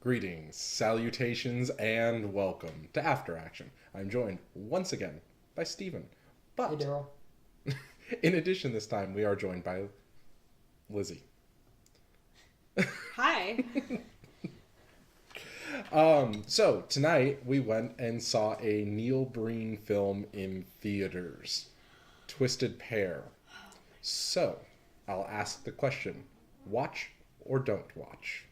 Greetings, salutations, and welcome to After Action. I'm joined once again by Steven. Hey, But Daryl. in addition, this time we are joined by Lizzie. Hi. So tonight we went and saw a Neil Breen film in theaters, Twisted Pair. So I'll ask the question: watch or don't watch?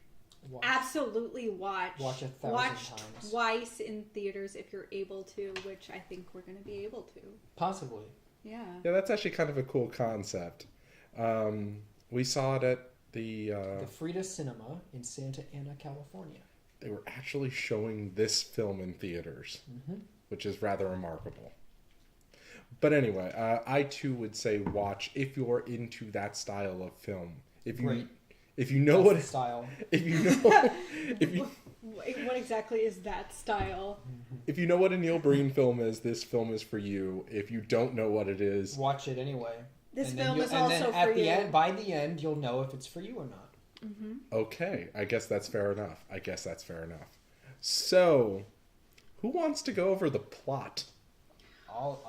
Watch. Absolutely watch. Watch 1,000 Watch times. twice in theaters if you're able to, which I think we're going to be able to. Possibly. Yeah. Yeah, that's actually kind of a cool concept. We saw it at the Frida Cinema in Santa Ana, California. they were actually showing this film in theaters, which is rather remarkable. But anyway, I too would say watch if you're into that style of film. Great. If you know That's what the style. if you know if you What exactly is that style? if you know what a Neil Breen film is, this film is for you. If you don't know what it is, Watch it anyway. This And then film you'll- is and then also at for the you. end, by the end, you'll know if it's for you or not. okay, I guess that's fair enough. So, who wants to go over the plot?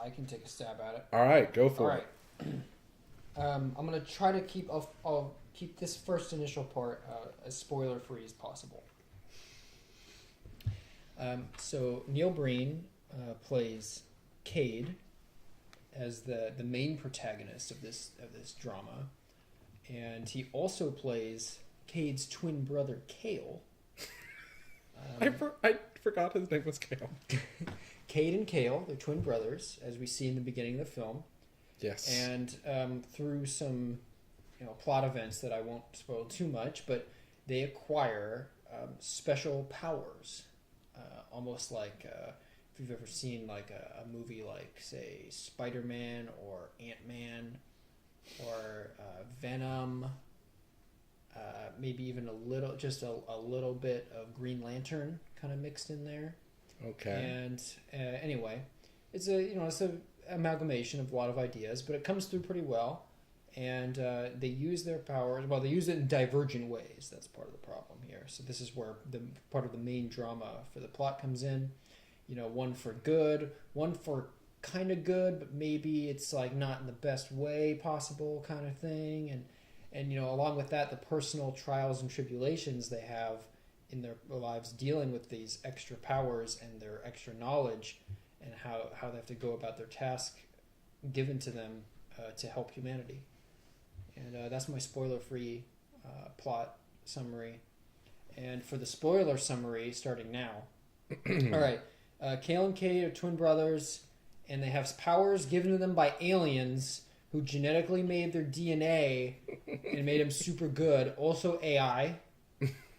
I can take a stab at it. All right, go All for right. it. I'm gonna try to keep. I'll keep this first initial part as spoiler free as possible. So Neil Breen plays Cade as the main protagonist of this drama, and he also plays Cade's twin brother Cale. I forgot his name was Cale. Cade and Cale, they're twin brothers, as we see in the beginning of the film. Yes. And through some plot events that I won't spoil too much, but they acquire special powers, almost like if you've ever seen like a movie like, say, Spider-Man or Ant-Man or Venom, maybe even a little bit of Green Lantern kind of mixed in there. Okay. And anyway, it's a amalgamation of a lot of ideas, but it comes through pretty well. And they use their powers. Well, they use it in divergent ways. That's part of the problem here. So this is where the part of the main drama for the plot comes in. One for good, one for kind of good, but maybe it's like not in the best way possible, kind of thing. And along with that, the personal trials and tribulations they have in their lives dealing with these extra powers and their extra knowledge, and how they have to go about their task given to them to help humanity. And that's my spoiler-free plot summary. And for the spoiler summary, starting now. All right. Cale and Cade are twin brothers, and they have powers given to them by aliens who genetically made their DNA and made them super good. Also AI.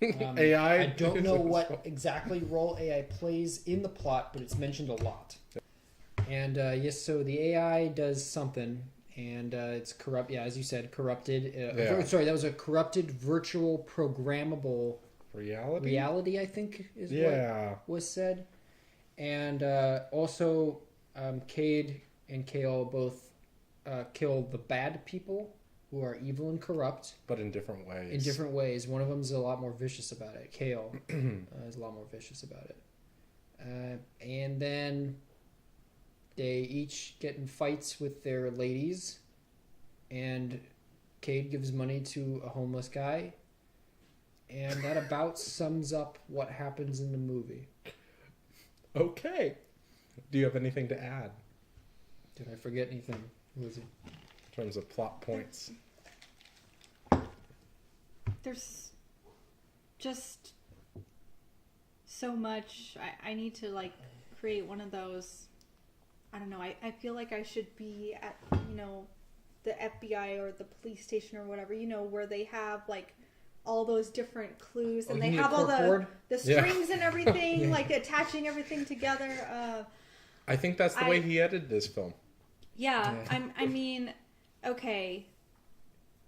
AI? I don't know what exactly role AI plays in the plot, but it's mentioned a lot. And yes, so the AI does something, and it's corrupt. Yeah, as you said, corrupted. Sorry, that was a corrupted virtual programmable reality. I think is what was said. And also, Cade and Cale both kill the bad people who are evil and corrupt, but in different ways. One of them is a lot more vicious about it. Cale is a lot more vicious about it. And then they each get in fights with their ladies, and Cade gives money to a homeless guy, and that about sums up what happens in the movie. Okay. Do you have anything to add? Did I forget anything, Lizzie? In terms of plot points? There's just so much. I need to create one of those. I don't know. I feel like I should be at the FBI or the police station or whatever. Where they have all those different clues, and they have all the strings and everything, attaching everything together. I think that's the way he edited this film. Yeah. I mean, okay.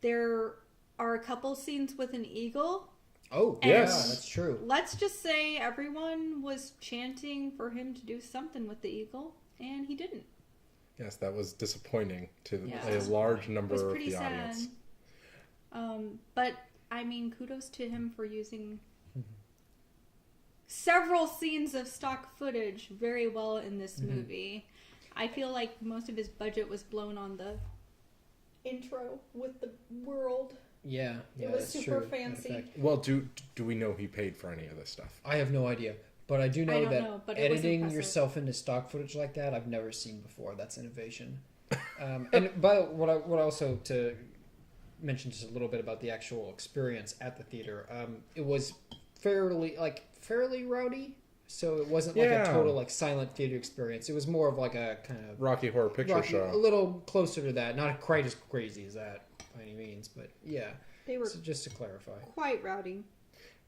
There are a couple scenes with an eagle. Oh, And yes. that's true. Let's just say everyone was chanting for him to do something with the eagle, and he didn't. Yes, that was disappointing to Yeah. a large number It was of pretty the sad. audience. But I mean, kudos to him for using several scenes of stock footage very well in this movie. I feel like most of his budget was blown on the intro with the world. Yeah, It was that's super true. fancy. In fact, Well, do we know he paid for any of this stuff? I have no idea, but I do know I don't that know, but it was editing impressive. yourself into stock footage like that, I've never seen before. That's innovation. And but what I also to mention just a little bit about the actual experience at the theater. It was fairly rowdy, so it wasn't like Yeah. a total like silent theater experience. It was more of like a kind of Rocky Horror Picture Rocky, Show. a little closer to that, not quite as crazy as that by any means, but yeah. They were So just to clarify, quite rowdy.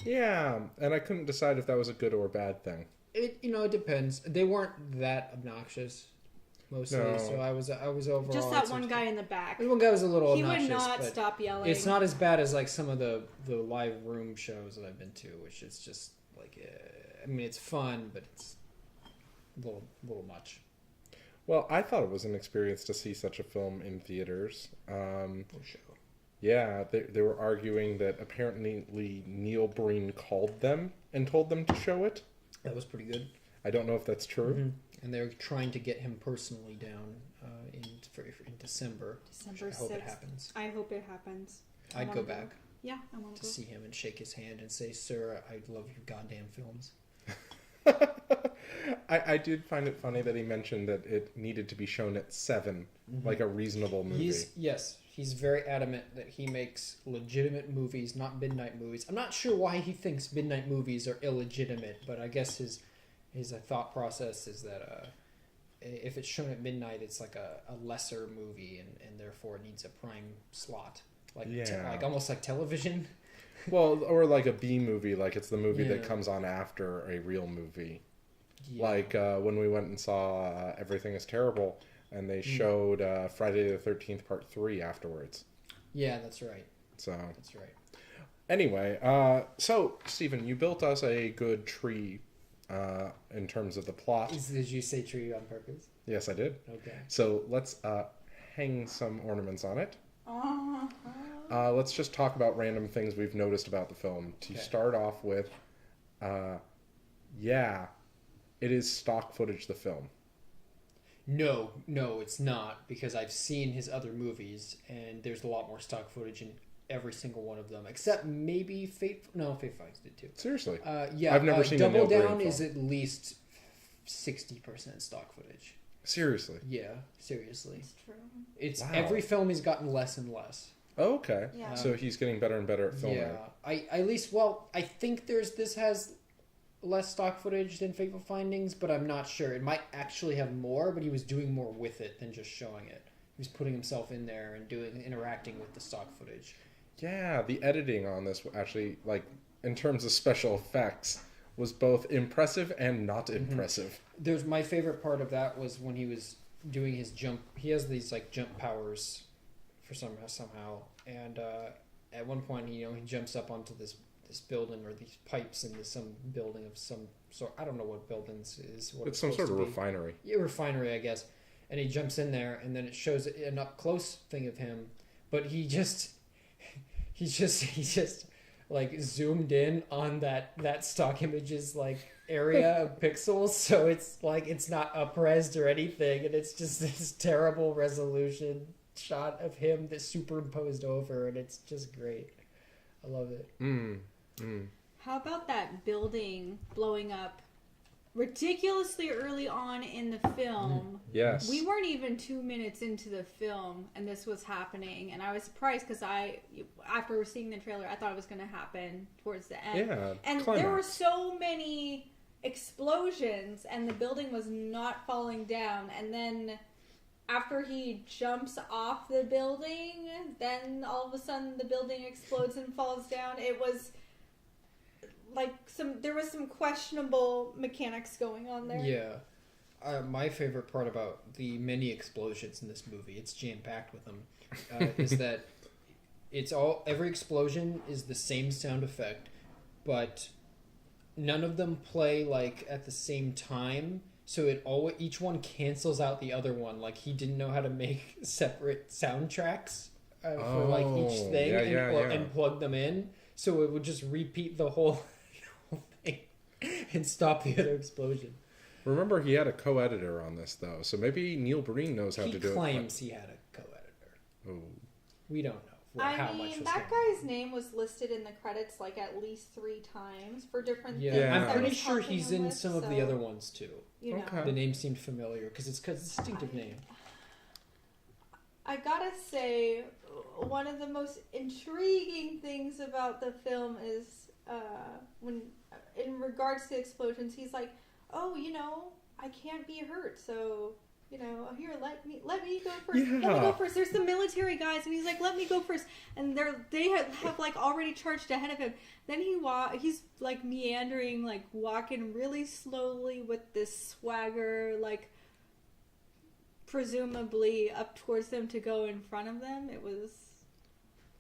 Yeah, and I couldn't decide if that was a good or bad thing. it depends. They weren't that obnoxious mostly, No. so I was overall Just that one guy in the back. One guy was a little He obnoxious, would not but stop yelling. it's not as bad as like some of the live room shows that I've been to, which is just like I mean it's fun, but it's a little much. Well, I thought it was an experience to see such a film in theaters. For sure. Yeah, they were arguing that apparently Neil Breen called them and told them to show it. That was pretty good. I don't know if that's true. And they're trying to get him personally down in December. December Which I hope it 6th. happens. I hope it happens. I I'd wanna go back Yeah, I want to to go. see him and shake his hand and say, "Sir, I love your goddamn films." I did find it funny that he mentioned that it needed to be shown at 7, like a reasonable movie. He's very adamant that he makes legitimate movies, not midnight movies. I'm not sure why he thinks midnight movies are illegitimate, but I guess his thought process is that if it's shown at midnight, it's like a lesser movie, and therefore it needs a prime slot, like like almost like television. Well, or like a B movie, like it's the movie that Yeah. comes on after a real movie. Yeah. Like when we went and saw Everything is Terrible, and they showed Friday the 13th Part 3 afterwards. Yeah, that's right. So That's right. anyway, so Stephen, you built us a good tree in terms of the plot. Did you say tree on purpose? Yes, I did. Okay. So let's hang some ornaments on it. Let's just talk about random things we've noticed about the film. To Okay. start off with, it is stock footage, the film. No, it's not, because I've seen his other movies, and there's a lot more stock footage in every single one of them, except maybe Fate Fights did too. Seriously. Yeah, I've never seen a Double Neil Breen Down film. is at least 60% stock footage. Seriously. Yeah, seriously. It's true. It's Wow. every film he's gotten less and less. Oh, okay. Yeah. So he's getting better and better at filming. Yeah, I think this has less stock footage than Fateful Findings, but I'm not sure. It might actually have more, but he was doing more with it than just showing it. He was putting himself in there and interacting with the stock footage. Yeah, the editing on this actually, like, in terms of special effects, was both impressive and not impressive. There's my favorite part of that was when he was doing his jump. He has these like jump powers for somehow, and at one point, he jumps up onto this building or these pipes into some building of some sort. I don't know what buildings is. What It's some sort of refinery. Yeah, refinery, I guess. And he jumps in there, and then it shows an up close thing of him, but he's just like zoomed in on that stock images like area of pixels, so it's like it's not up-resed or anything, and it's just this terrible resolution shot of him that's superimposed over, and it's just great. I love it. How about that building blowing up ridiculously early on in the film? Yes. We weren't even 2 minutes into the film, and this was happening, and I was surprised because after seeing the trailer, I thought it was going to happen towards the end. Yeah, And climax. there were so many explosions, and the building was not falling down, and then after he jumps off the building, then all of a sudden the building explodes and falls down. It was like there was some questionable mechanics going on there. Yeah. My favorite part about the many explosions in this movie, it's jam-packed with them, is that every explosion is the same sound effect, but none of them play like at the same time, so each one cancels out the other one. Like he didn't know how to make separate soundtracks for like each thing and plug them in, so it would just repeat the whole thing. and stop the other explosion. Remember, he had a co-editor on this, though, so maybe Neil Breen knows how He to do it. claims he had a co-editor. Oh. We don't know how much was that going guy's name was listed in the credits like at least 3 times for different Yeah, things. Yeah. I'm that pretty was sure helping he's him in with, some of the so, other ones too. You know. Okay. The name seemed familiar because it's a distinctive name. I gotta say, one of the most intriguing things about the film is when, in regards to explosions, he's like, "Oh, I can't be hurt, so here, let me go first. Let me go first." There's the military guys, and he's like, "Let me go first," and they have like already charged ahead of him. Then he's like meandering, like walking really slowly with this swagger, like presumably up towards them to go in front of them. It was.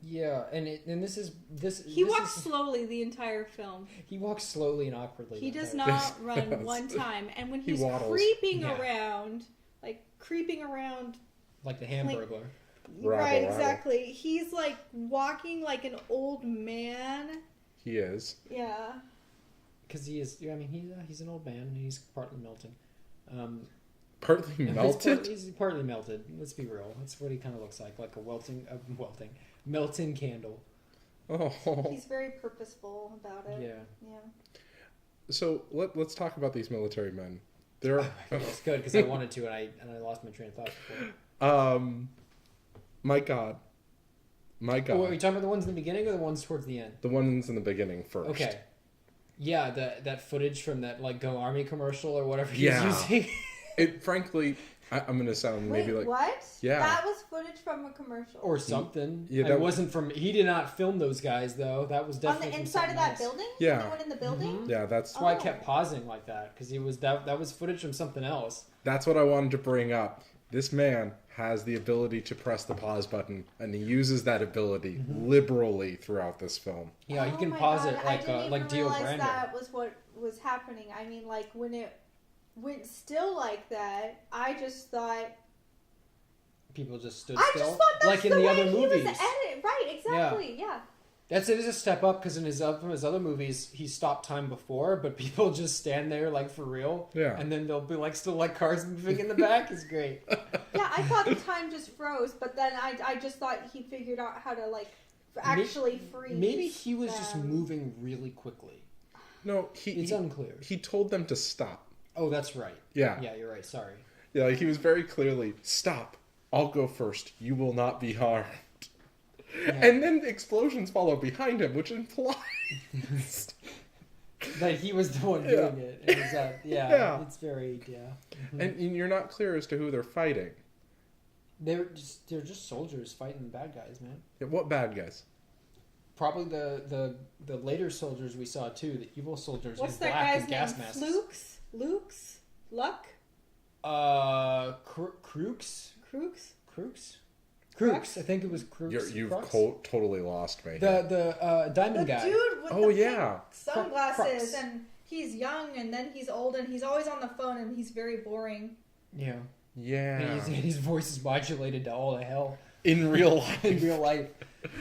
Yeah, and He walks slowly the entire film. He walks slowly and awkwardly. He does not. not run one time, and when he's waddles. creeping around, Like the Hamburglar. right, exactly. He's like walking like an old man. He is. Yeah. Because he is. I mean, he's an old man. And he's partly melting. Partly melted? He's partly melted. Let's be real. That's what he kind of looks like melting candle. Oh. He's very purposeful about it. Yeah. Yeah. So let's talk about these military men. They're It's good because I wanted to, and I lost my train of thought before. My God. Oh, are you talking about the ones in the beginning or the ones towards the end? The ones in the beginning first. Okay. Yeah, that footage from that like Go Army commercial or whatever he was using. It frankly, I'm gonna sound maybe Wait, like what? Yeah. That was footage from a commercial. Or something. Yeah, It wasn't from. He did not film those guys though. That was on definitely the from inside of something that else. building. Yeah. The one in the building. Mhm. Yeah, that's That's why I kept pausing like that because he was that was footage from something else. that's what I wanted to bring up. This man has the ability to press the pause button, and he uses that ability liberally throughout this film. Yeah, Oh you can my pause God, it I didn't like even Dio realize Brando. that was what was happening. I mean, like when it went still like that, I just thought. People just stood I still, just thought that's like in the the way other he movies. was edited. Right, exactly. Yeah. It is a step up because in his other movies he stopped time before, but people just stand there like for real. Yeah. And then they'll be like still like cars moving in the back. It's great. Yeah, I thought the time just froze, but then I just thought he figured out how to like actually freeze. Maybe he was just them. moving really quickly. No, It's unclear. he told them to stop. Oh, that's right. Yeah. Yeah, you're right. Sorry. Yeah, like he was very clearly, stop. I'll go first. You will not be harmed. Yeah. And then explosions follow behind him, which implies That he was the one doing it. It was, Yeah. It's very Mhm. and you're not clear as to who they're fighting. They're just soldiers fighting the bad guys, man. Yeah, what bad guys? Probably the later soldiers we saw too, the evil soldiers What's in that black guy's and gas name? masks. Luke's? Luck? Crooks? Crooks? Crooks. I think it was Crooks. You've Crux? totally lost me. The diamond The guy. dude with Oh, the yeah. pink sunglasses, Crux. and he's young, and then he's old, and he's always on the phone, and he's very boring. Yeah. Yeah. And his voice is modulated to all the hell In real life. in real life.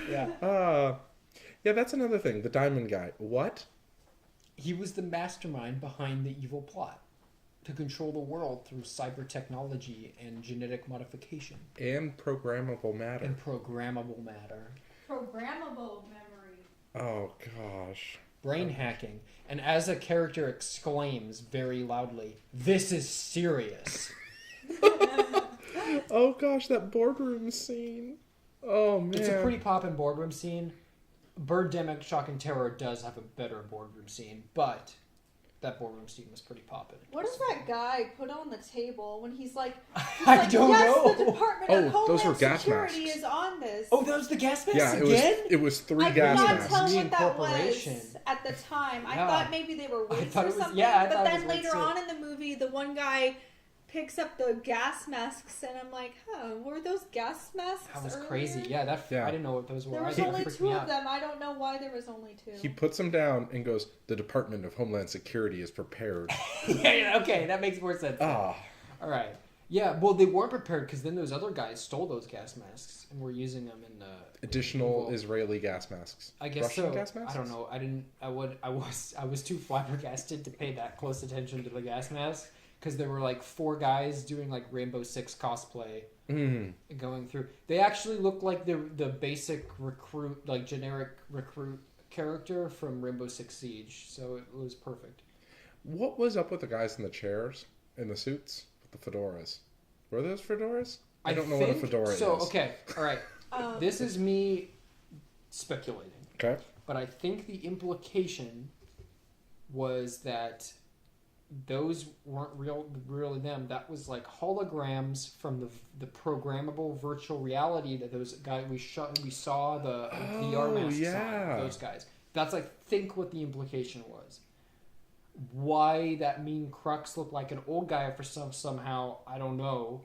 Yeah. Yeah, that's another thing. The diamond guy. What? He was the mastermind behind the evil plot to control the world through cyber technology and genetic modification And programmable matter. and programmable matter. Programmable memory. Oh, gosh. Brain hacking. And as a character exclaims very loudly, "This is serious." Oh, gosh, that boardroom scene. Oh, man. It's a pretty poppin' boardroom scene. Birdemic Shock and Terror does have a better boardroom scene, but that boardroom scene was pretty poppin'. What does that guy put on the table when he's like, I don't yes, know. the Department Oh, of Homeland those were gas Security masks. is on this. Oh, that was the gas mask Yeah, again? it was 3 I gas could not masks. tell what that Reincorporation. was at the time. I Yeah. thought maybe they were I wigs thought or it was- something. yeah, I but thought it then was wigs later too. on in the movie, the one guy picks up the gas masks, and I'm like, were those gas masks? That was earlier? crazy. Yeah, Yeah. I didn't know what those were. There was That only freaked 2 me of out. them. I don't know why there was only 2. He puts them down and goes, the Department of Homeland Security is prepared. Yeah, okay, that makes more sense. Ah. All right. Yeah, well, they weren't prepared because then those other guys stole those gas masks and were using them in Additional Israeli gas masks. I guess Russian so. gas masks? I don't know. I was too flabbergasted to pay that close attention to the gas masks because there were like 4 guys doing like Rainbow Six cosplay going through. They actually looked like the basic recruit, like generic recruit character from Rainbow Six Siege. So it was perfect. What was up with the guys in the chairs, in the suits, with the fedoras? Were those fedoras? I don't know what a fedora is. So, okay, all right. This is me speculating. Okay. But I think the implication was that those weren't really them. That was like holograms from the programmable virtual reality that those guys we saw the VR masks on. Those guys. That's think what the implication was. Why that mean Crux looked like an old guy for somehow I don't know.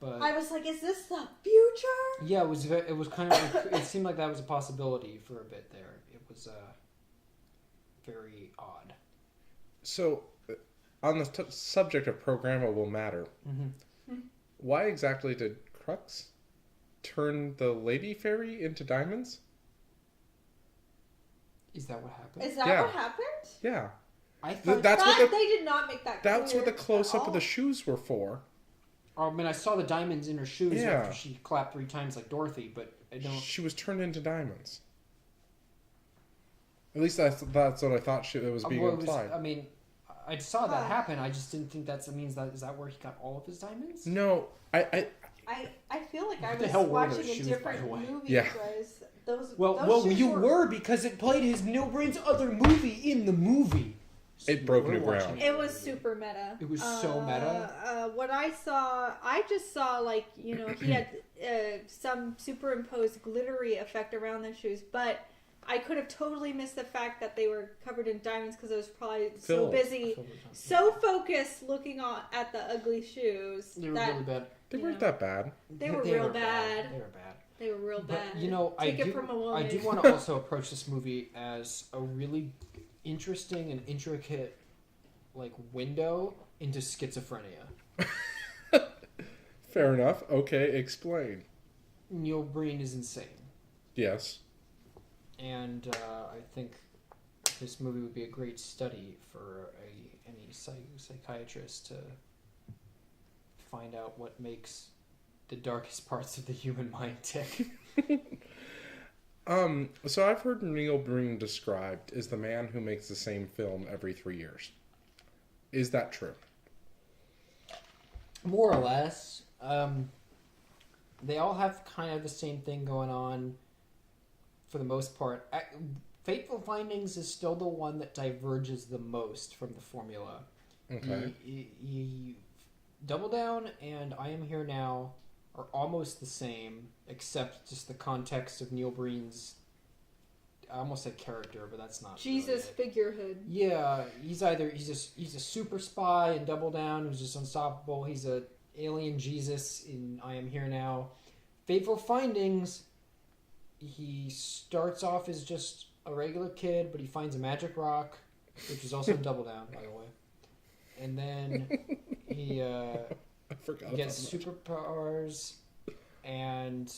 But I was like, is this the future? Yeah, it was kind of it seemed like that was a possibility for a bit there. It was very odd. So, on the subject of programmable matter, why exactly did Crux turn the lady fairy into diamonds? Is that what happened? Is that what happened? Yeah. I thought they did not make that clear. That's what the close-up of the shoes were for. I mean, I saw the diamonds in her shoes after she clapped 3 times like Dorothy, but I don't... She was turned into diamonds. At least that's what I thought it was being implied. I mean, I saw that happen. I just didn't think that means that... Is that where he got all of his diamonds? No, I feel like I the was hell were watching those a shoes, different by the way? movie. Yeah. Guys. Those you shoes were because it played his Neil Breen's other movie in the movie. It broke new ground. It was super meta. It was so meta. What I just saw he had some superimposed glittery effect around the shoes, but I could have totally missed the fact that they were covered in diamonds because I was probably so busy, so focused looking at the ugly shoes. They were really bad. They weren't that bad. They were real bad. They were bad. They were real bad. But, Take it from a woman. I do want to also approach this movie as a really interesting and intricate window into schizophrenia. Fair enough. Okay, explain. Neil Breen is insane. Yes. And I think this movie would be a great study for any psychiatrist to find out what makes the darkest parts of the human mind tick. So I've heard Neil Breen described as the man who makes the same film every 3 years. Is that true? More or less. They all have kind of the same thing going on for the most part. Fateful Findings is still the one that diverges the most from the formula. Okay. Double Down and I Am Here Now are almost the same, except just the context of Neil Breen's, I almost said character, but that's not Jesus really figurehood. Yeah, he's a super spy in Double Down who's just unstoppable. He's a alien Jesus in I Am Here Now. Fateful Findings, he starts off as just a regular kid, but he finds a magic rock, which is also in Double Down, by the way. And then he gets superpowers and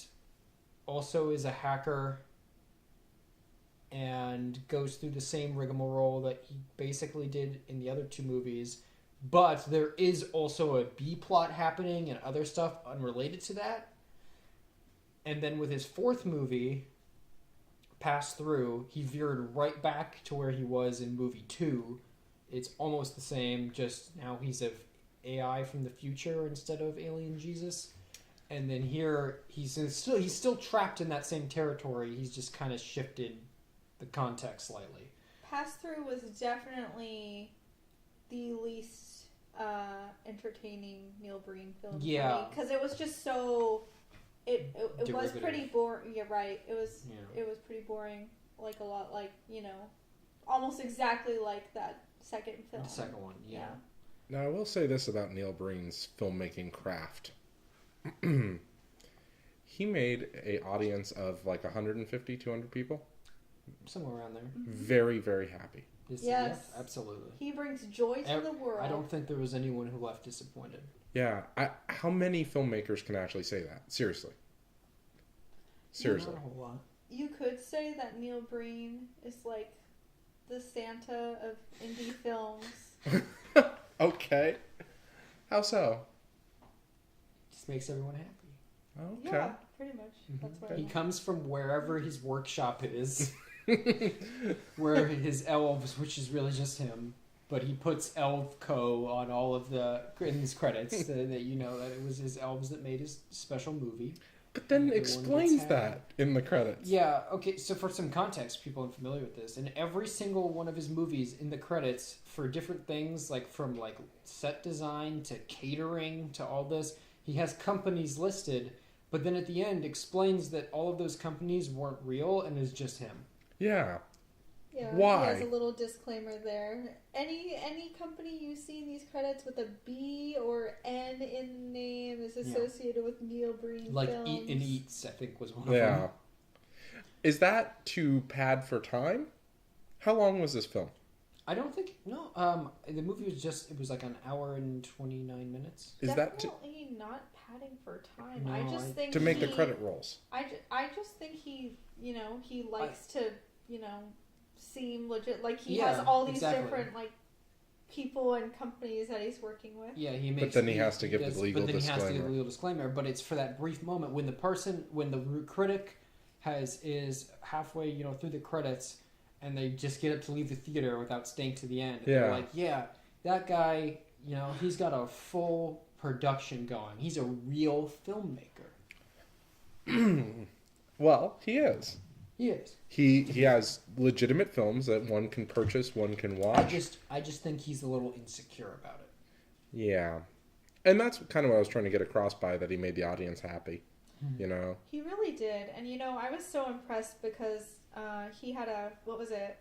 also is a hacker and goes through the same rigmarole that he basically did in the other 2 movies. But there is also a B plot happening and other stuff unrelated to that. And then with his 4th movie, Pass Through, he veered right back to where he was in movie 2. It's almost the same, just now he's a AI from the future instead of alien Jesus. And then here he's still trapped in that same territory. He's just kind of shifted the context slightly. Pass Through was definitely the least entertaining Neil Breen film for me because it was just so it was pretty boring. Yeah, right. It was pretty boring. Like a lot, almost exactly like that second film. The second one, yeah. Now, I will say this about Neil Breen's filmmaking craft. He made an audience of 150, 200 people. Somewhere around there. Very, very happy. Yes. Yeah, absolutely. He brings joy to the world. I don't think there was anyone who left disappointed. Yeah. How many filmmakers can actually say that? Seriously. Seriously. Not a whole lot. You could say that Neil Breen is like the Santa of indie films. Okay. How so? Just makes everyone happy. Okay. Yeah, pretty much. That's what He I comes from wherever his workshop is, where his elves, which is really just him, but he puts Elf Co. on all of in his credits that you know that it was his elves that made his special movie. But then Everyone explains gets happy. that in the credits. Yeah, okay, so for some context, people aren't familiar with this. In every single one of his movies, in the credits, for different things, like from like set design to catering to all this, he has companies listed, but then at the end explains that all of those companies weren't real and is just him. Yeah. Yeah, Why? he has a little disclaimer there. Any company you see in these credits with a B or N in the name is associated with Neil Breen Like films. Eat and Eats, I think, was one of Yeah. them. Is that to pad for time? How long was this film? I don't think, no, the movie it was like an hour and 29 minutes. Is that to, Definitely not padding for time. No, I just think to make the credit rolls? I just think he likes to seem legit. Like he Yeah, has all these exactly. different like people and companies that he's working with. Yeah, he makes. But then he has to give the legal But then he has to give disclaimer. the legal disclaimer. But it's for that brief moment when the critic is halfway, through the credits, and they just get up to leave the theater without staying to the end. And Yeah. They're like, yeah, that guy, he's got a full production going. He's a real filmmaker. Well, he is. He is. He has legitimate films that one can purchase, one can watch. I just think he's a little insecure about it. Yeah. And that's kind of what I was trying to get across by that he made the audience happy. You know? He really did, and I was so impressed because he had what was it?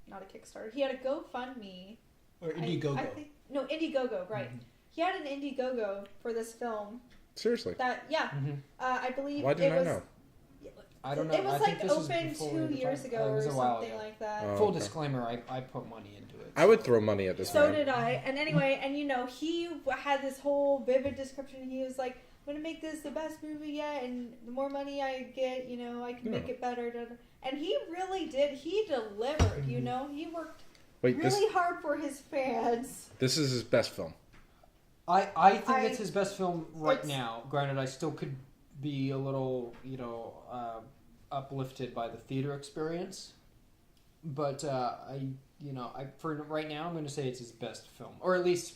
Not a Kickstarter. He had a GoFundMe. Or Indiegogo. No, Indiegogo, right? Mm-hmm. He had an Indiegogo for this film. Seriously. I believe Why didn't it was. I know? I don't know. It was I think like this was open before 2 the years fight. ago It or was a while something ago. like that. Oh. Full Okay. disclaimer, I put money into it. I would throw money at this So man. did I. And anyway, and he had this whole vivid description. He was like, I'm going to make this the best movie yet, and the more money I get, I can make it better. And he really did. He delivered, He worked Wait, really hard for his fans. this is his best film. I think it's his best film right It's- now. Granted, I still could be a little, uplifted by the theater experience. But for right now, I'm going to say it's his best film, or at least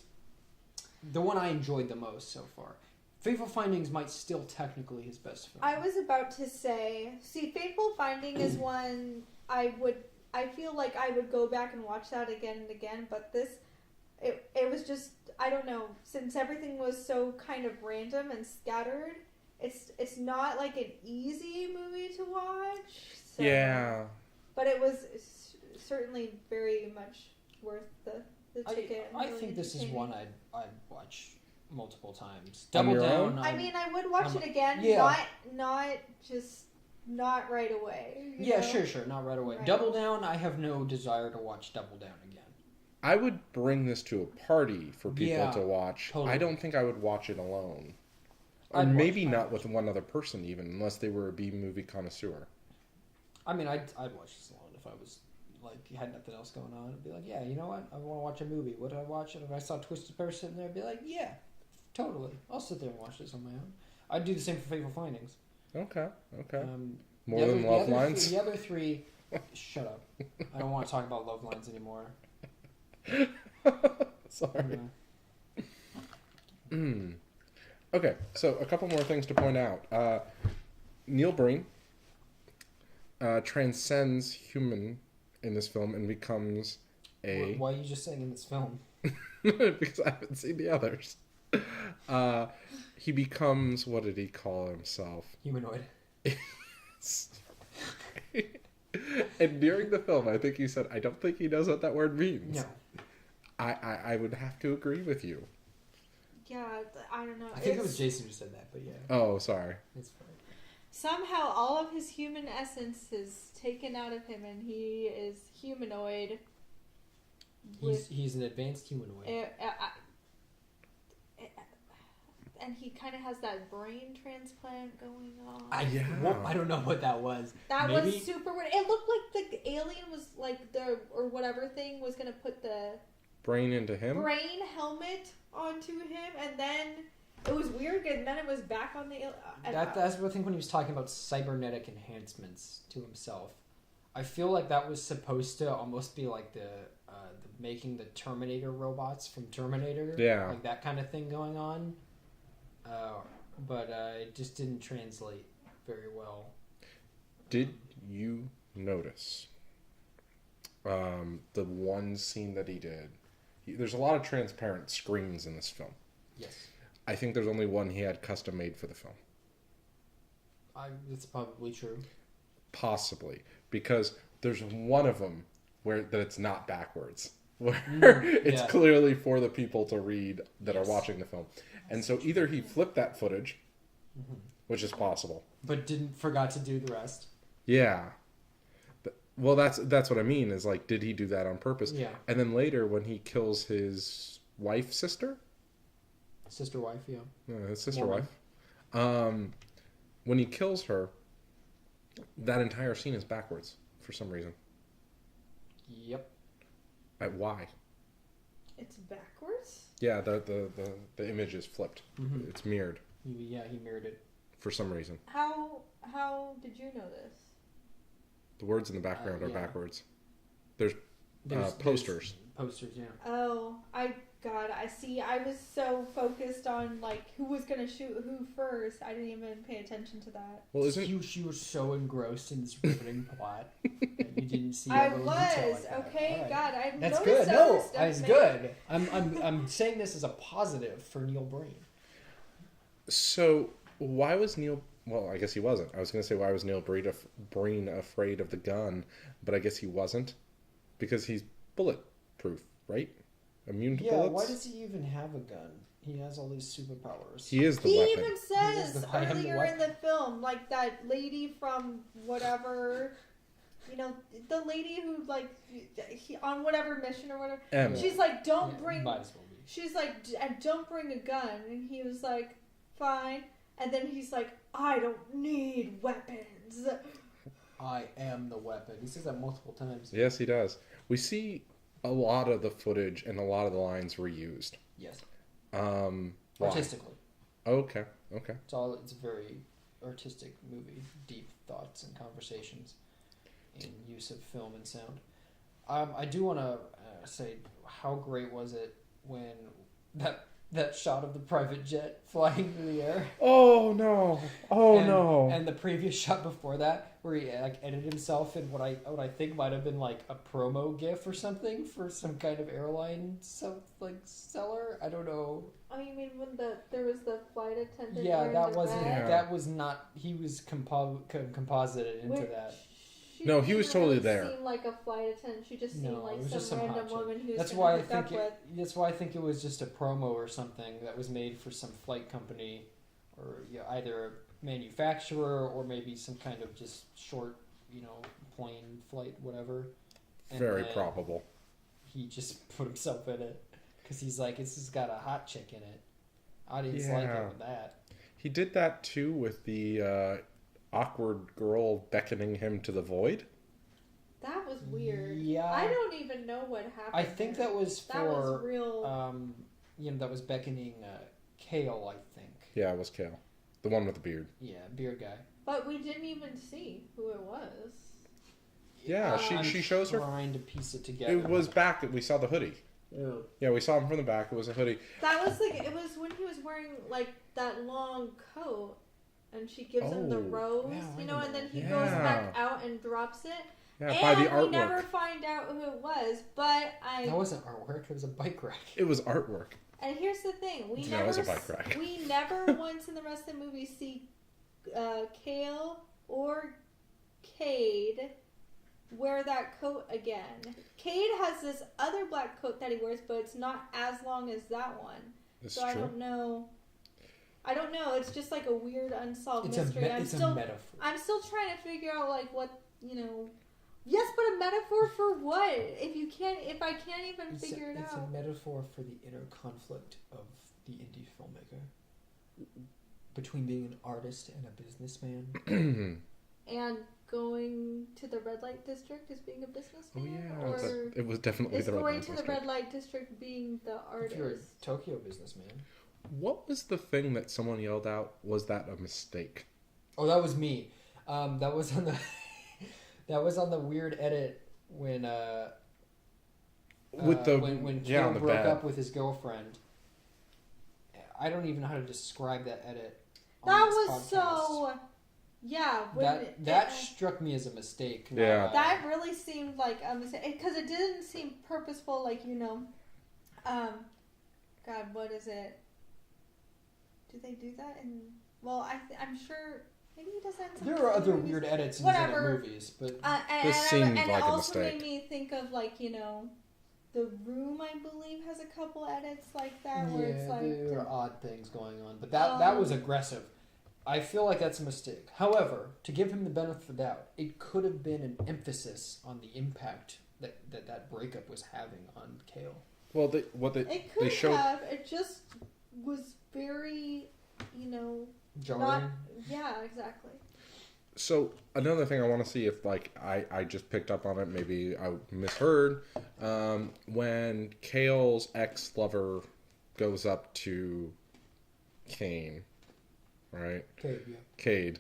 the one I enjoyed the most so far. Fateful Findings might still technically his best film. I was about to say, Fateful Finding is one I feel like I would go back and watch that again and again, but it was just, I don't know, since everything was so kind of random and scattered, it's not like an easy movie to watch. So, Yeah. But it was certainly very much worth the ticket. and I really think this is entertaining. one I'd watch multiple times. On Double your Down. own? I mean, I would watch it again, yeah. not right away. you Yeah, know? sure, not right away. Right. Double Down, I have no desire to watch Double Down again. I would bring this to a party for people Yeah, to watch. totally. I don't think I would watch it alone. Or I'd maybe watch- I'd not watch with one other person even, unless they were a B-movie connoisseur. I mean, I'd watch this alone if I was like had nothing else going on. I'd be like, yeah, you know what? I want to watch a movie. What did I watch? And if I saw Twisted Pair sitting there, I'd be like, yeah, totally. I'll sit there and watch this on my own. I'd do the same for Fateful Findings. Okay. More the than other- Love the other Lines? Three, the other three, shut up. I don't want to talk about Love Lines anymore. Sorry. Yeah. Okay, so a couple more things to point out. Neil Breen transcends human in this film and becomes a... Why are you just saying in this film? because I haven't seen the others. He becomes... What did he call himself? Humanoid. And during the film, I think he said, I don't think he knows what that word means. No. I would have to agree with you. Yeah, I don't know. I think it was Jason who said that, but yeah. Oh, sorry. It's fine. Somehow all of his human essence is taken out of him, and he is humanoid. He's an advanced humanoid. and he kind of has that brain transplant going on. I don't know what that was. That was super weird. It looked like the alien was like or whatever thing was gonna put the brain into him. Brain helmet onto him, and then it was weird. And then it was back on the. That's what I think when he was talking about cybernetic enhancements to himself. I feel like that was supposed to almost be like the making the Terminator robots from Terminator. Yeah. Like that kind of thing going on. But it just didn't translate very well. Did you notice the one scene that he did? There's a lot of transparent screens in this film. Yes. I think there's only one he had custom made for the film. That's probably true. Possibly. Because there's one of them that it's not backwards. Where it's clearly for the people to read that are watching the film. And so either he flipped that footage, which is possible. But forgot to do the rest. Yeah. Well, that's what I mean, is like, did he do that on purpose? Yeah. And then later when he kills his sister? Sister wife, yeah. No, his sister wife. When he kills her, that entire scene is backwards for some reason. Yep. Why? It's backwards? Yeah, the image is flipped. Mm-hmm. It's mirrored. Yeah, he mirrored it. For some reason. How did you know this? The words in the background are backwards. There's posters. Posters, yeah. Oh, I was so focused on like who was gonna shoot who first. I didn't even pay attention to that. Well, you were so engrossed in this riveting plot that you didn't see. I was like okay. Right. God, I that's noticed good. No, that's man. good. I'm saying this as a positive for Neil Breen. So why was Neil? Well, I guess he wasn't. I was going to say why was Neil Breen afraid of the gun, but I guess he wasn't because he's bulletproof, right? Immune to bullets? Why does he even have a gun? He has all these superpowers. He is the weapon. He even says earlier in the film, like that lady from whatever, the lady who like on whatever mission or whatever. Emma. She's like, don't bring. Might as well be. She's like, and don't bring a gun, and he was like, fine. And then he's like, I don't need weapons. I am the weapon. He says that multiple times. Yes, he does. We see a lot of the footage and a lot of the lines reused. Yes. Why? Artistically. Okay. It's a very artistic movie, deep thoughts and conversations in use of film and sound. I do want to say, how great was it when that shot of the private jet flying through the air? Oh no! No! And the previous shot before that, where he like edited himself in what I think might have been like a promo gif or something for some kind of airline seller. I don't know. Oh, you mean when there was the flight attendant? Yeah, that wasn't. Yeah. That was not. He was composited into that. No, he was totally there. She seemed like a flight attendant. She just seemed like some random woman who was that's why I think it was just a promo or something that was made for some flight company, or either a manufacturer or maybe some kind of just short, plane flight, whatever. And very probable. He just put himself in it because he's like, this has got a hot chick in it. Audience like it with that. He did that too with the awkward girl beckoning him to the void. That was weird. Yeah. I don't even know what happened. I think that was for... That was real... that was beckoning Kale, I think. Yeah, it was Kale. The one with the beard. Yeah, beard guy. But we didn't even see who it was. Yeah, she shows her... trying to piece it together. It was back that we saw the hoodie. Oh. Yeah, we saw him from the back. It was a hoodie. That was it was when he was wearing like that long coat. And she gives him the rose, and then he goes back out and drops it. Yeah, and by the artwork. We never find out who it was, but That wasn't artwork, it was a bike rack. It was artwork. And here's the thing. It was a bike rack. We never once in the rest of the movie see Kale or Cade wear that coat again. Cade has this other black coat that he wears, but it's not as long as that one. This is true. I don't know. It's just like a weird unsolved mystery. It's a metaphor. I'm still trying to figure out like what Yes, but a metaphor for what? If I can't even figure it out. It's a metaphor for the inner conflict of the indie filmmaker. between being an artist and a businessman. And going to the red light district as being a businessman? Oh, yeah. Or It was definitely is the red going light to the district. red light district being the artist? If you're a Tokyo businessman. What was the thing that someone yelled out? Was that a mistake? Oh, that was me. That was on the that was on the weird edit when With the when on Kale the broke bed. up with his girlfriend. I don't even know how to describe that edit. on That this was podcast. so... Yeah. That struck me as a mistake. not, Yeah. That really seemed like a mistake. Because it didn't seem purposeful, like, God, what is it? Do they do that in... Well, I'm sure... Maybe he does that in some there are other movies. weird edits in Whatever. his other movies, but And This seemed it like a also mistake. made me think of, like, The Room, I believe, has a couple edits like that where it's like... there are odd things going on. But that was aggressive. I feel like that's a mistake. However, to give him the benefit of the doubt, it could have been an emphasis on the impact that breakup was having on Kale. Well, It could they showed have. It just was very, Jarring. not... Yeah, exactly. So another thing I want to see if I just picked up on it, maybe I misheard, when Kale's ex-lover goes up to Kane, right? Okay, yeah. Cade,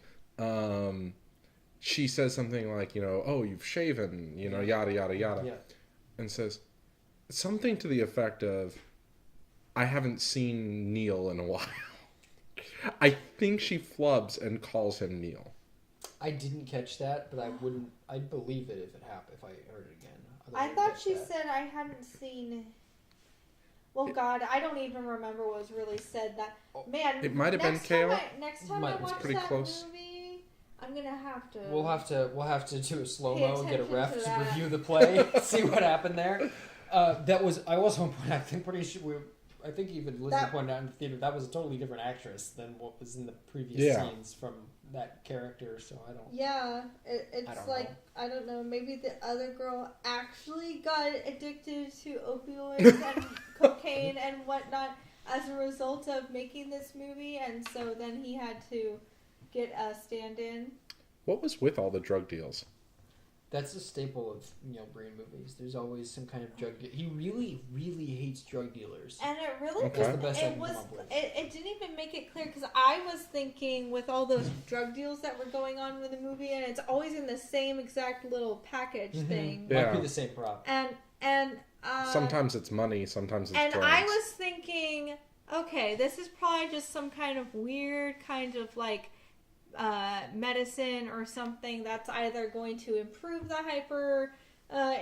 she says something like, oh, you've shaven, yada yada yada, Yeah. and says something to the effect of, I haven't seen Neil in a while. I think she flubs and calls him Neil. I didn't catch that, but I'd believe it if it happened, if I heard it again. I thought she said I hadn't seen... Well, God, I don't even remember what was really said. Man, It might have been Kale. Next time Might I have been watch pretty that close. movie, I'm gonna have to... We'll have to do a slow-mo Pay and get a attention ref to to that. review the play, see what happened there. That was, I also want to point out, I think even Lizzie pointed out in the theater, that was a totally different actress than what was in the previous scenes from that character, so I don't... Yeah, it's I don't like, know. I don't know, maybe the other girl actually got addicted to opioids and cocaine and whatnot as a result of making this movie, and so then he had to get a stand-in. What was with all the drug deals? That's a staple of Neil Breen movies. There's always some kind of drug deal. He really, really hates drug dealers. And it really Okay. just, That's the best I it can was, come up with. it didn't even make it clear, because I was thinking with all those drug deals that were going on with the movie, and it's always in the same exact little package thing. Yeah. Might be the same prop. And Sometimes it's money, sometimes it's and drugs. I was thinking, okay, this is probably just some kind of weird kind of like medicine or something that's either going to improve the hyper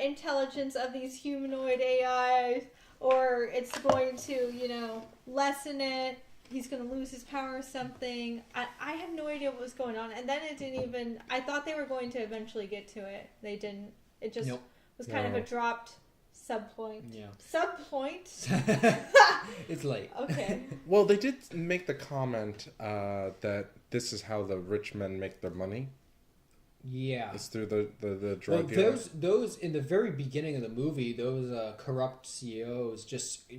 intelligence of these humanoid AIs, or it's going to, lessen it. He's going to lose his power or something. I have no idea what was going on. And then it didn't even... I thought they were going to eventually get to it. They didn't. It just was kind of a dropped subpoint. Yeah. Subpoint? It's late. Okay. Well, they did make the comment that this is how the rich men make their money. Yeah. It's through the Well, drug deals. those in the very beginning of the movie, those corrupt CEOs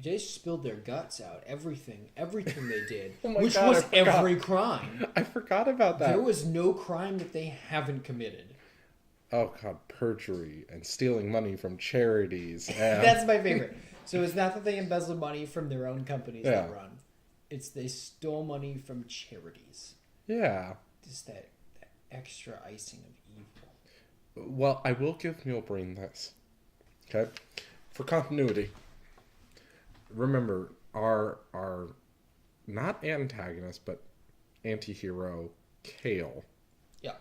they spilled their guts out. Everything they did, Oh my which God, was I forgot. every crime. I forgot about that. There was no crime that they haven't committed. Oh God, perjury and stealing money from charities. And... That's my favorite. So it's not that they embezzled money from their own companies they Yeah. run. It's they stole money from charities. Yeah. Just that extra icing of evil. Well, I will give Neil Breen this. Okay? For continuity. Remember, our not antagonist, but anti-hero, Kale, Yeah.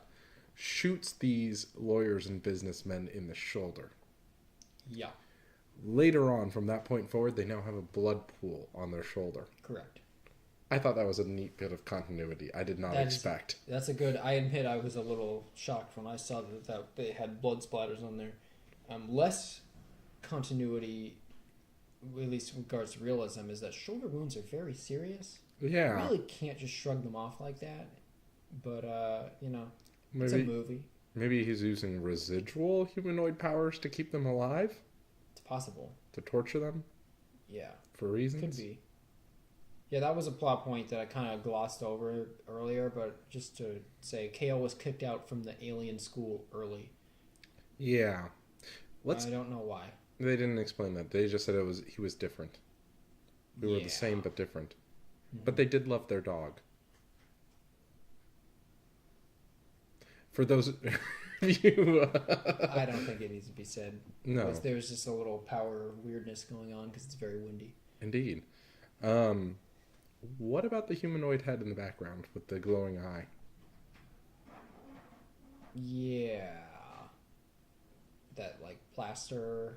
shoots these lawyers and businessmen in the shoulder. Yeah. Later on, from that point forward, they now have a blood pool on their shoulder. Correct. I thought that was a neat bit of continuity. I did not That is- expect. That's a good. I admit I was a little shocked when I saw that they had blood splatters on there. Less continuity, at least in regards to realism, is that shoulder wounds are very serious. Yeah. You really can't just shrug them off like that. But it's a movie. Maybe he's using residual humanoid powers to keep them alive, It's possible. to torture them Yeah, for reasons. could be. Yeah, that was a plot point that I kind of glossed over earlier, but just to say, Kale was kicked out from the alien school early. Yeah. I don't know why. They didn't explain that. They just said he was different. We were the same but different. Mm-hmm. But they did love their dog. For those of you... I don't think it needs to be said. No. Because there's just a little power weirdness going on because it's very windy. Indeed. What about the humanoid head in the background with the glowing eye? Yeah. That, like, plaster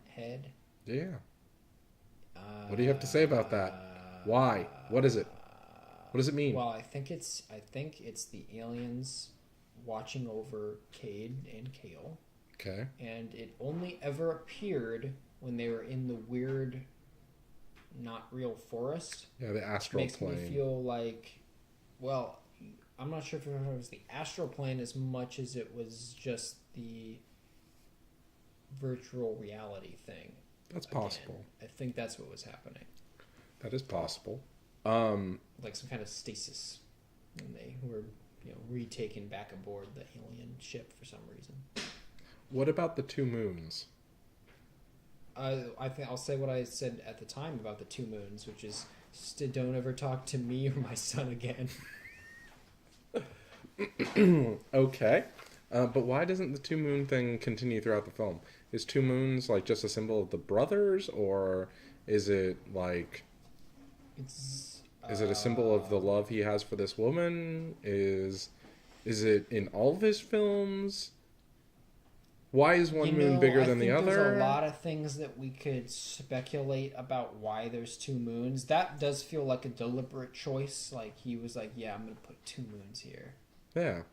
head. Yeah. What do you have to say about that? Why? What is it? What does it mean? Well, I think it's the aliens watching over Cade and Kale. Okay. And it only ever appeared when they were in the weird, not real forest. Yeah, the astral Makes plane. me feel like, well, I'm not sure if it was the astral plane as much as it was just the virtual reality thing. That's possible. I think that's what was happening. That is possible. Like some kind of stasis when they were, retaken back aboard the alien ship for some reason. What about the two moons? I think I'll say what I said at the time about the two moons, which is, don't ever talk to me or my son again. Okay. But why doesn't the two moon thing continue throughout the film? Is two moons like just a symbol of the brothers, or is it like... Is it a symbol of the love he has for this woman? Is it in all of his films? Why is one moon bigger than the other? There's a lot of things that we could speculate about why there's two moons. That does feel like a deliberate choice. Like he was like, yeah, I'm going to put two moons here. Yeah.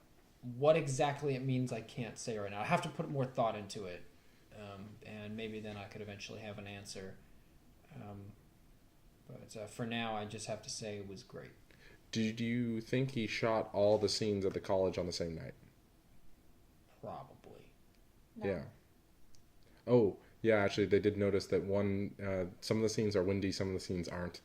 What exactly it means, I can't say right now. I have to put more thought into it. And maybe then I could eventually have an answer. But for now, I just have to say it was great. Did you think he shot all the scenes at the college on the same night? Probably. No. Yeah. Oh, yeah, actually, they did notice that some of the scenes are windy, some of the scenes aren't.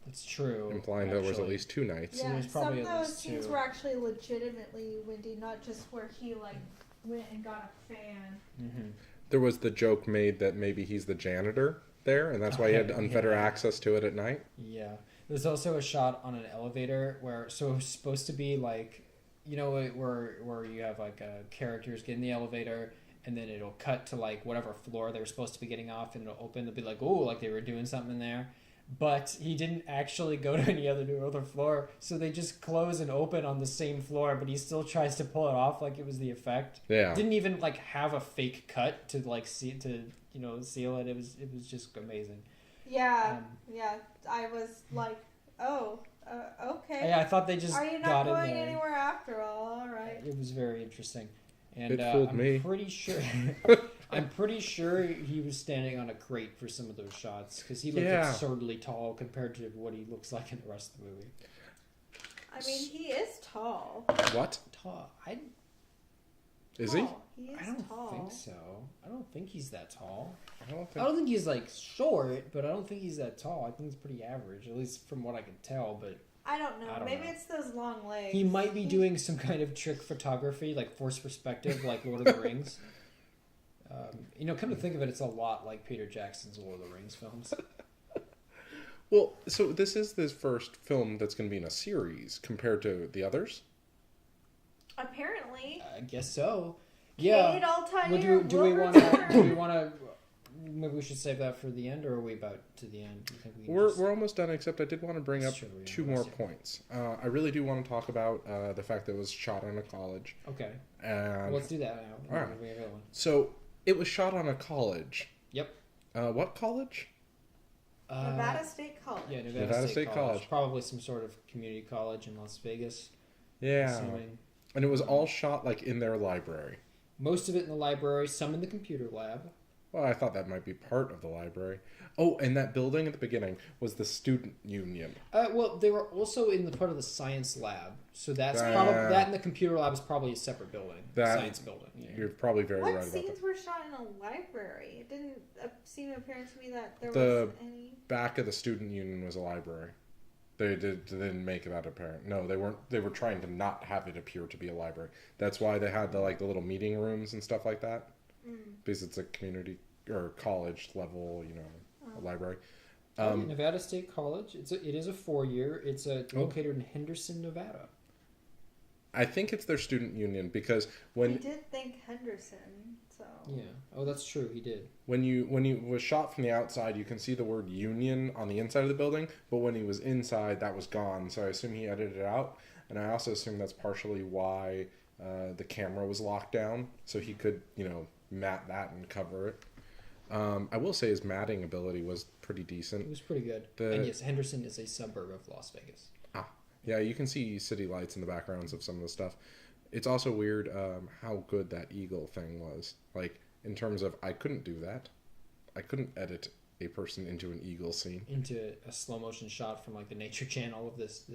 That's true. Implying there was at least two nights. Yeah, there's some probably of at those least scenes two. were actually legitimately windy, not just where he went and got a fan. Mm-hmm. There was the joke made that maybe he's the janitor there, and that's why he had unfettered access to it at night. Yeah. There's also a shot on an elevator where, so it's supposed to be like, where you have like characters get in the elevator and then it'll cut to like whatever floor they're supposed to be getting off and it'll open. They'll be like, oh, like they were doing something there. But he didn't actually go to any other floor, so they just close and open on the same floor. But he still tries to pull it off like it was the effect. Yeah. Didn't even like have a fake cut to like seal it. It was just amazing. Yeah, I was like, oh, okay. Yeah, I thought they just Are you got not going in there. anywhere after all? All right. It was very interesting, and It fooled me. I'm pretty sure he was standing on a crate for some of those shots because he looked absurdly tall compared to what he looks like in the rest of the movie. I mean, he is tall. What? Tall? Is he? He is I don't tall. think so. I don't think he's that tall. I don't I think... don't think he's like short, but I don't think he's that tall. I think he's pretty average, at least from what I can tell. But I don't know. Maybe know. it's those long legs. he might be doing some kind of trick photography, like forced perspective, like Lord of the Rings. Come to think of it, it's a lot like Peter Jackson's Lord of the Rings films. Well, so this is his first film that's going to be in a series compared to the others? Apparently. I guess so. Yeah. Kate Altair Well, do we will want to? return. Do we want to? Maybe we should save that for the end, or are we about to the end? Do you think we can We're almost done, except I did want to bring up two more points. I really do want to talk about the fact that it was shot on a college. Okay. And Let's do that now. All right. We have another one. So it was shot on a college. Yep. What college? Nevada State College. Yeah, Nevada State College. Probably some sort of community college in Las Vegas. Yeah. Assuming. And it was all shot like in their library. Most of it in the library, some in the computer lab. Oh, I thought that might be part of the library. Oh, and that building at the beginning was the student union. Well, they were also in the part of the science lab, so that's That- probably that, and the computer lab is probably a separate building, science building. Yeah. You're probably very What right about scenes that. were shot in a library? It didn't seem apparent to me that there The was any. back of the student union was a library. They didn't make that apparent. No, they weren't. They were trying to not have it appear to be a library. That's why they had the little meeting rooms and stuff like that, because it's a community or college level, a library. Nevada State College. It is a 4-year. It's located in Henderson, Nevada. I think it's their student union because He when did think Henderson, so. Yeah. Oh, that's true. He did. when he was shot from the outside, you can see the word union on the inside of the building, but when he was inside, that was gone. So I assume he edited it out, and I also assume that's partially why the camera was locked down, so he could mat that and cover it. I will say his matting ability was pretty decent. It was pretty good. The- And yes, Henderson is a suburb of Las Vegas. Yeah, you can see city lights in the backgrounds of some of the stuff. It's also weird how good that eagle thing was. Like, in terms of, I couldn't do that. I couldn't edit a person into an eagle scene. Into a slow motion shot from like the Nature Channel of this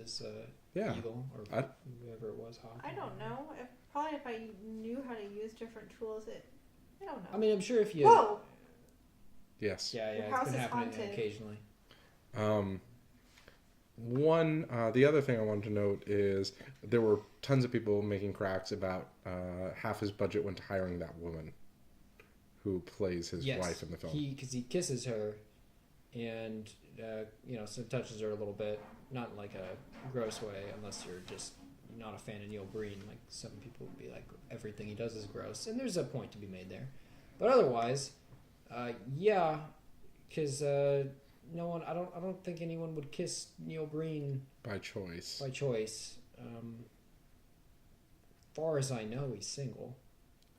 Yeah. eagle or I- whoever it was. Hawk. I don't know. Probably if I knew how to use different tools, I don't know. I mean, I'm sure if you. Whoa! Yes. Yeah, Your it's house been is happening haunted. occasionally. The other thing I wanted to note is there were tons of people making cracks about half his budget went to hiring that woman who plays his wife in the film. Because he kisses her, and so touches her a little bit, not in like a gross way, unless you're just not a fan of Neil Breen. Like some people would be like, everything he does is gross, and there's a point to be made there. But otherwise, yeah, because no one, I don't think anyone would kiss Neil Breen by choice. by choice. Far as I know, he's single.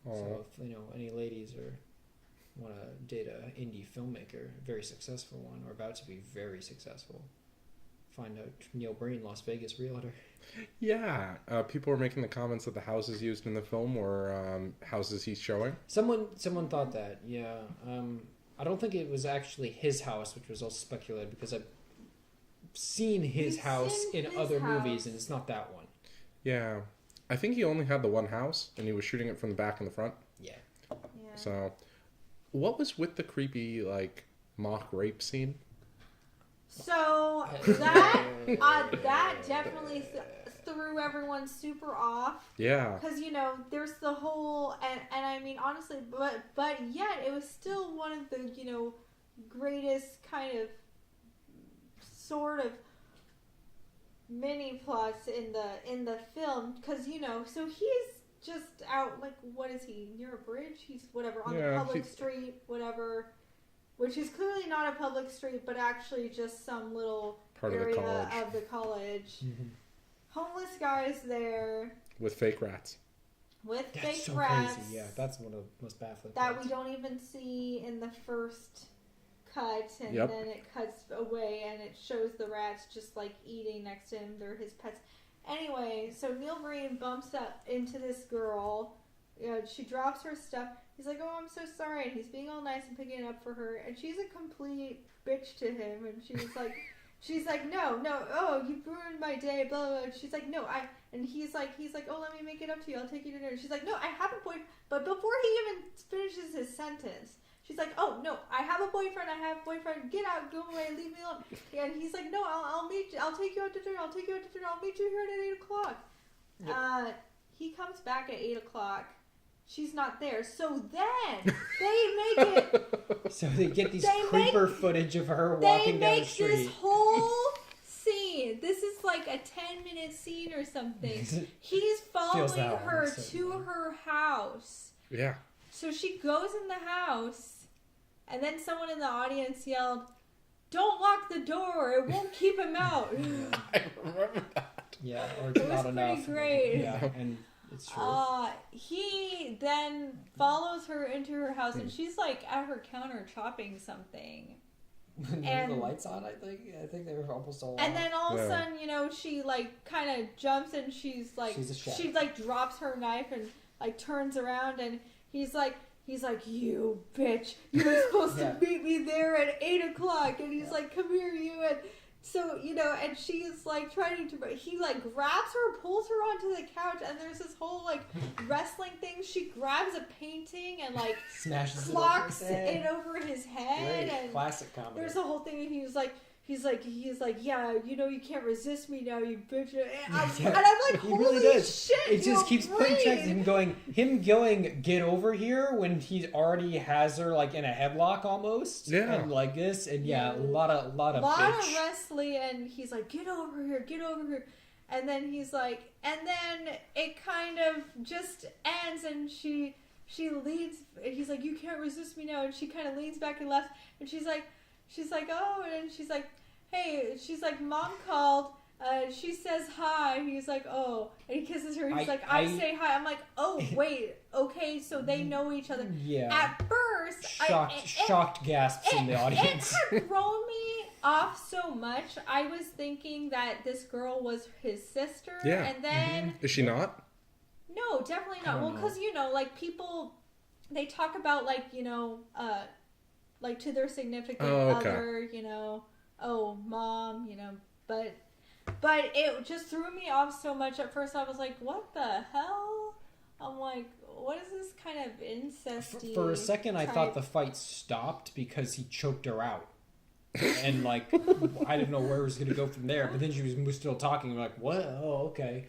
So if any ladies want to date a indie filmmaker, a very successful one, or about to be very successful, find out Neil Breen, Las Vegas realtor. Yeah, people were making the comments that the houses used in the film were houses he's showing. Someone thought that. Yeah. I don't think it was actually his house, which was also speculated because I've seen his We've house seen in his other house. movies, and it's not that one. Yeah, I think he only had the one house, and he was shooting it from the back and the front. Yeah. Yeah. So, what was with the creepy mock rape scene? So that definitely threw everyone super off. Yeah. Because there's the whole and I mean honestly, but yet it was still one of the greatest kind of sort of mini plots in the film, because so he's just out, like, what is he, near a bridge? He's whatever on the public street, whatever, which is clearly not a public street, but actually just some little Part area of the college. Mm-hmm. Homeless guys there With fake rats. with That's fake so rats crazy. Yeah, that's one of the most baffling that parts. we don't even see in the first cut, and Yep. then it cuts away and it shows the rats just like eating next to him. They're his pets. Anyway, so Neil Breen bumps up into this girl. She drops her stuff. He's like, "Oh, I'm so sorry," and he's being all nice and picking it up for her. And she's a complete bitch to him, and she's like, no, oh, you ruined my day, blah, blah, blah. She's like, no, and he's like, oh, let me make it up to you, I'll take you to dinner. She's like, no, I have a boyfriend. But before he even finishes his sentence, she's like, oh, no, I have a boyfriend, get out, go away, leave me alone. And he's like, no, I'll take you out to dinner, I'll meet you here at 8 o'clock. Yep. He comes back at 8 o'clock. She's not there. So then they make it. So they get these creeper footage of her walking down the street. They make this whole scene. This is like a 10-minute scene or something. He's following her to her house. Yeah. So she goes in the house, and then someone in the audience yelled, "Don't lock the door. It won't keep him out." I remember that. Yeah, or it's It was not enough. pretty great. Yeah, and it's true. He then follows her into her house, and she's like at her counter chopping something. And the lights on, I think they were almost all And off. then all of a sudden, she like kind of jumps, and she's She's a chef. she like drops her knife and like turns around, and he's like, he's like, you bitch, you were supposed to meet me there at 8:00, and he's like, come here, you, and so, and she's like trying to, he like grabs her, pulls her onto the couch, and there's this whole like wrestling thing. She grabs a painting and like Smashes clocks it over his head. Great. And Classic comedy. there's a whole thing, and he's like, yeah, you can't resist me now, you bitch. And I'm like, he holy really does. shit, It just keeps putting brain. checks. Him going, get over here when he already has her like in a headlock almost. Yeah. And like this, and a lot of bitch. wrestling, and he's like, get over here. And then he's like, and then it kind of just ends, and she leans, and he's like, you can't resist me now, and she kind of leans back and left, and she's like, oh, and she's like, hey, she's like, mom called, she says hi, he's like, oh, and he kisses her, he's I say hi, I'm like, oh, wait, okay, so they know each other. Yeah. At first, shocked gasps in the audience. It had thrown me off so much. I was thinking that this girl was his sister, and then... Is she not? No, definitely not. Well, because, like, people, they talk about, like, like to their significant other, oh, mom, but it just threw me off so much. At first I was like, what the hell? I'm like, what is this kind of incesty? For a second I thought the fight stopped because he choked her out. And like, I didn't know where it was going to go from there, but then she was still talking. I'm like, what? Oh, okay.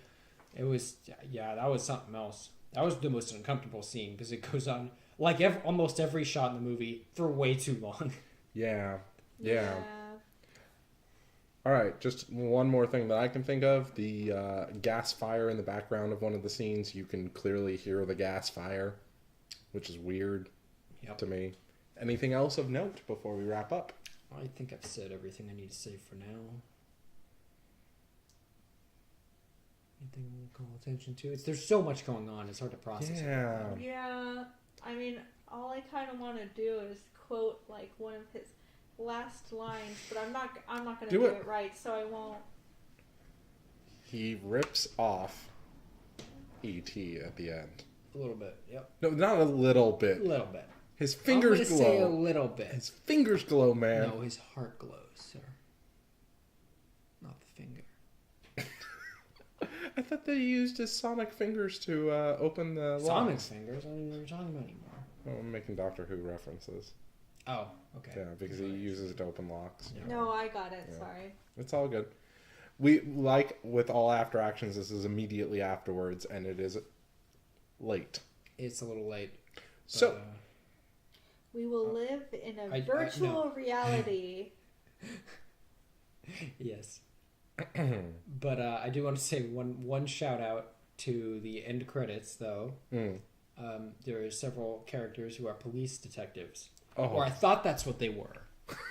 It was, that was something else. That was the most uncomfortable scene because it goes on like almost every shot in the movie for way too long. Yeah. All right, just one more thing that I can think of. The gas fire in the background of one of the scenes. You can clearly hear the gas fire, which is weird to me. Anything else of note before we wrap up? I think I've said everything I need to say for now. Anything we'll call attention to? There's so much going on. It's hard to process. Yeah. I mean, all I kind of want to do is quote like one of his last lines, but I'm not going to do it right, so I won't. He rips off E.T. at the end. A little bit. Yep. No, not a little bit. A little bit. His fingers I'm glow. Say a little bit. His fingers glow, man. No, his heart glows, sir. Not the finger. I thought they used his sonic fingers to open the Sonic locks. fingers? I don't even know what you're talking about anymore. Oh, I'm making Doctor Who references. Oh, okay. Yeah, because he uses it to open locks. Yeah. No, I got it. Yeah. Sorry. It's all good. We, like with all after actions, this is immediately afterwards, and it is late. It's a little late. So... we will live in a virtual reality. Yes. But I do want to say one shout out to the end credits, though. There are several characters who are police detectives. Oh. Or I thought that's what they were.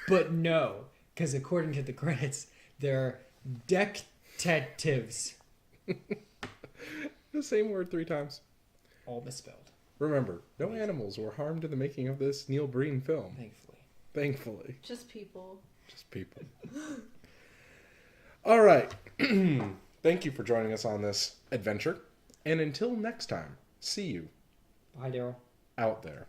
But no, because according to the credits, they're detectives. The same word 3 times. All misspelled. Remember, no animals were harmed in the making of this Neil Breen film. Thankfully. Just people. All right. Thank you for joining us on this adventure. And until next time, see you. Bye, Daryl. Out there.